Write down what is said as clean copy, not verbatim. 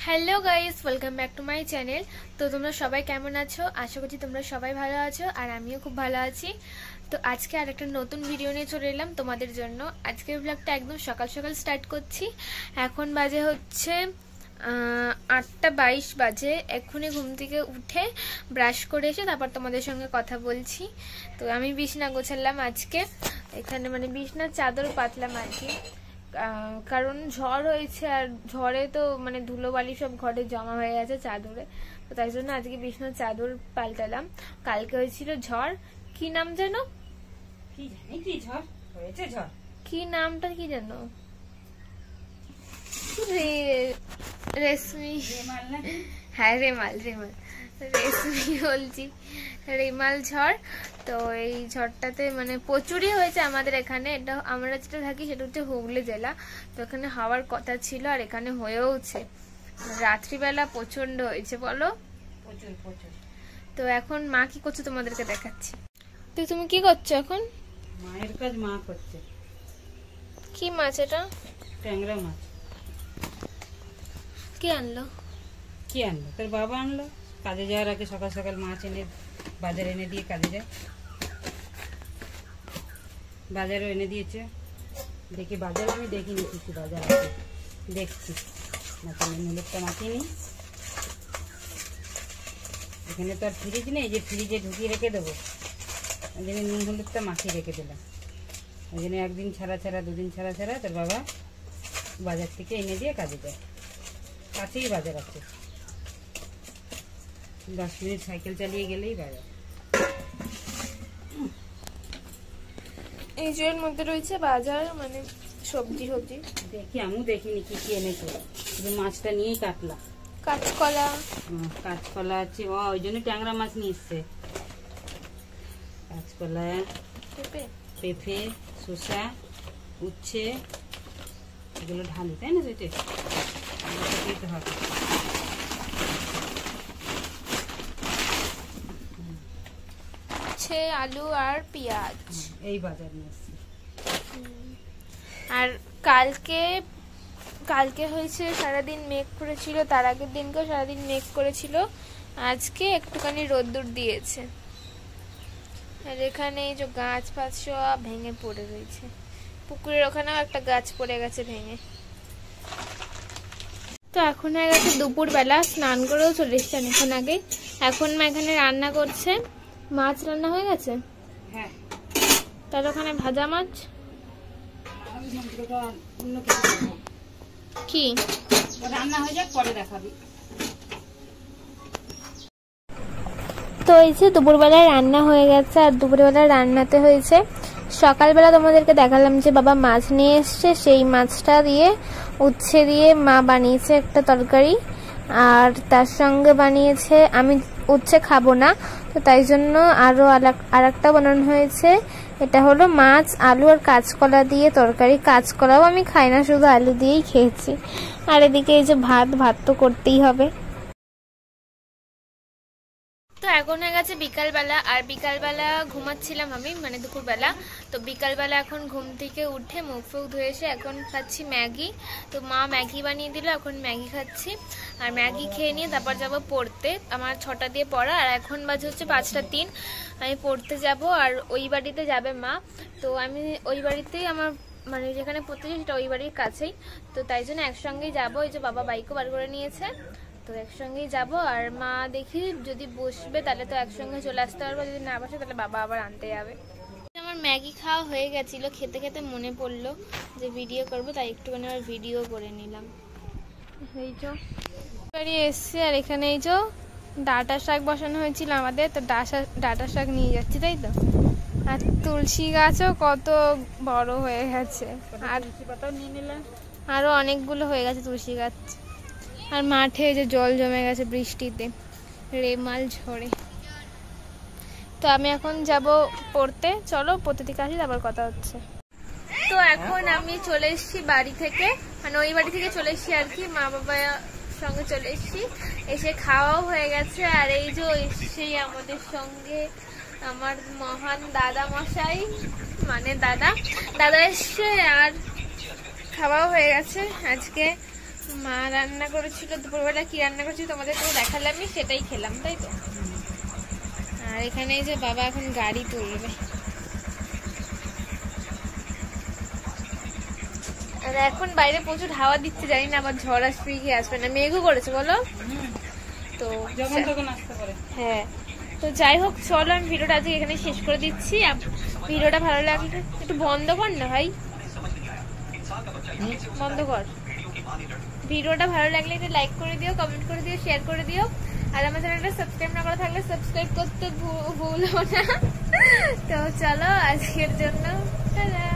Hello guys, welcome back to my channel. তো তোমরা সবাই কেমন আছো? আশা করছি তোমরা সবাই ভালো আছো, আর আমিও খুব ভালো আছি। তো আজকে আর একটা নতুন ভিডিও নিয়ে চলে এলাম তোমাদের জন্য। আজকের ব্লগটা একদম সকাল সকাল স্টার্ট করছি। এখন বাজে হচ্ছে 8:22 বাজে। এক্ষুনি ঘুম থেকে উঠে ব্রাশ করে এসে তারপর তোমাদের সঙ্গে কথা বলছি। তো আমি বিছনা গোছালাম আজকে, এখানে মানে বিছনার চাদর পাতলাম আর কি, কারণ ঝড় হয়েছে আর ঝড়ে তো মানে ধুলোবালি সব ঘরে জমা হয়ে গেছে চাদরে। তো তাই জন্য আজকে বিছনার চাদর পাল্টালাম। কালকে হয়েছিল ঝড়, কি নাম যেন, কি জানি কি ঝড় হয়েছে, ঝড় কি নামটা কি যেন, রেশমি, হ্যাঁ রেমাল রেমাল, রেশমি বলছি, রেমাল ঝড়। তো এই ঝড়টাতে মানে প্রচুরই হয়েছে আমাদের এখানে। এটা আমরা যেটা থাকি সেটা হচ্ছে হুগলি জেলা, তো এখানে হওয়ার কথা ছিল আর এখানে হয়েওছে। রাত্রিবেলা প্রচন্ড হয়েছে, বলো প্রচুর প্রচুর। তো এখন মা কি করছে তোমাদেরকে দেখাচ্ছি। তো তুমি কি করছো এখন? মায়ের কাজ মা করছে। কি মাছ এটা? ট্যাংরা মাছ। কে আনলো? কি আনলো? তোর বাবা আনলো। কাজে যাওয়ার আগে সকাল সকাল মাছ এনে বাজারে এনে দিয়ে কাজে যায়। বাজারও এনে দিয়েছে। দেখি বাজারে আমি দেখিনি কিছু, বাজার আছে দেখছি। নুলেরটা মাখিয়ে নি, এখানে তো আর ফ্রিজ নেই যে ফ্রিজে ঢুকিয়ে রেখে দেবো। ওই জন্য নুন হলুদটা মাখিয়ে রেখে দিলাম। ওই জন্য একদিন ছাড়া ছাড়া দুদিন ছাড়া ছাড়া তোর বাবা বাজার থেকে এনে দিয়ে কাজে যায়। কাছেই বাজার আছে, 10 মিনিট সাইকেল চালিয়ে গেলেই বাজার। এই যে এর মধ্যে রয়েছে বাজার, মানে সবজি সবজি। দেখি আমিও দেখিনি কি কি এনেছো, শুধু মাছটা নিয়েই কাটলাম। কাঁচকলা, কাঁচকলা আছে, ওই জন্য ট্যাংরা মাছ নিয়ে এসছে। কাঁচকলা, পেঁপে, পেঁপে, শসা, উচ্ছে, এগুলো ঢালি, তাই না? সেটা দিতে হবে। আলু আর পেঁয়াজ, এই বাজার নিয়ে এসছি। আর কালকে হয়েছে সারাদিন মেঘ করেছিল, তার আগের দিনকেও সারাদিন মেঘ করেছিল। আজকে একটুখানি রোদ্দুর দিয়েছে। আর এখানে এই যে গাছ ফাছ সব ভেঙে পড়ে রয়েছে। পুকুরের ওখানেও একটা গাছ পড়ে গেছে ভেঙে। তো এখন হয়ে গেছে দুপুরবেলা, স্নান করেও চলে এসছে অনেকক্ষণ আগে। এখন মা এখানে রান্না করছে, মাছ রান্না হয়ে গেছে। হ্যাঁ, তার ওখানে ভাজা মাছ কি রান্না হয়ে যাক, পরে দেখাবি। তো এই যে দুপুরবেলায় রান্না হয়ে গেছে। আর দুপুরবেলায় রান্নাতে হয়েছে, সকালবেলা তোমাদেরকে দেখালাম যে বাবা মাছ নিয়ে এসছে, সেই মাছটা দিয়ে উচ্ছে দিয়ে মা বানিয়েছে একটা তরকারি। আর তার সঙ্গে বানিয়েছে, আমি উচ্ছে খাবো না তো তাই জন্য আরো আর একটা বানানো হয়েছে। এটা হলো মাছ, আলু আর কাঁচকলা দিয়ে তরকারি। কাঁচকলাও আমি খাই না, শুধু আলু দিয়েই খেয়েছি। আর এদিকে এই যে ভাত তো করতেই হবে। তো এখন হয়ে গেছে বিকালবেলা, আর বিকালবেলা ঘুমাচ্ছিলাম আমি, মানে দুপুরবেলা। তো বিকালবেলা এখন ঘুম থেকে উঠে মুখ ফুখ ধুয়ে এসে এখন খাচ্ছি ম্যাগি। তো মা ম্যাগি বানিয়ে দিল, এখন ম্যাগি খাচ্ছি। আর ম্যাগি খেয়ে নিয়ে তারপর যাব পড়তে। আমার 6টা দিয়ে পড়া, আর এখন বাজে হচ্ছে 5টা 3। আমি পড়তে যাব, আর ওই বাড়িতে যাবে মা। তো আমি ওই বাড়িতেই, আমার মানে যেখানে পড়তে যাই সেটা ওই বাড়ির কাছেই। তো তাই জন্য একসঙ্গেই যাবো। এই যে বাবা বাইকও বার করে নিয়েছে, তো একসঙ্গেই যাব। আর মা দেখি যদি বসবে তাহলে তো একসঙ্গে চলে আসতে পারবো, যদি না বসে তাহলে বাবা আবার আনতে যাবে। আমার ম্যাগি খাওয়া হয়ে গেছিল, খেতে খেতে মনে পড়লো যে ভিডিও করব, তাই একটুখানি আবার ভিডিও করে নিলাম। এই যে বাড়ি এসছে, আর এখানে এই যে ডাঁটা শাক বসানো হয়েছিল আমাদের, তো ডাঁটা শাক নিয়ে যাচ্ছি, তাই তো। আর তুলসী গাছও কত বড় হয়ে গেছে, আর পাতাও নিয়ে নিলাম, আরো অনেকগুলো হয়ে গেছে তুলসী গাছ। আর মাঠে যে জল জমে গেছে বৃষ্টিতে, রেমাল ঝড়ে। তো আমি এখন যাব পড়তে, চলো পড়তে থেকে আসি, তারপর কথা হচ্ছে। তো এখন আমি চলে এসেছি বাড়ি থেকে, মানে ওই বাড়ি থেকে চলে এসেছি আর কি, মা বাবার সঙ্গে চলে এসেছি। এসে খাওয়াও হয়ে গেছে। আর এই যে এসেই আমাদের সঙ্গে আমার মহান দাদা মশাই, মানে দাদা এসছে, আর খাওয়াও হয়ে গেছে। আজকে মা রান্না করেছিল দুপুরবেলা, কি রান্না করেছিল তোমাদের তো দেখালামই, সেটাই খেলাম, তাই তো। আর এখানে এই যে বাবা এখন গাড়ি তুলবে। আর এখন বাইরে প্রচুর হাওয়া দিচ্ছে, জানি না আবার ঝড় আসবে কি আসবে না, মেঘও করেছে বলো তো। যখন তখন আসতে পারে। হ্যাঁ, তো যাই হোক চলো আমি ভিডিওটা আজকে এখানে শেষ করে দিচ্ছি। ভিডিওটা ভালো লাগলে একটু বন্ধ কর না ভাই, বন্ধ কর। ভিডিওটা ভালো লাগলে একটু লাইক করে দিও, কমেন্ট করে দিও, শেয়ার করে দিও। আর আমার চ্যানেলটা সাবস্ক্রাইব না করা থাকলে সাবস্ক্রাইব করতে ভুলো না। তো চলো আজকের জন্য টাটা।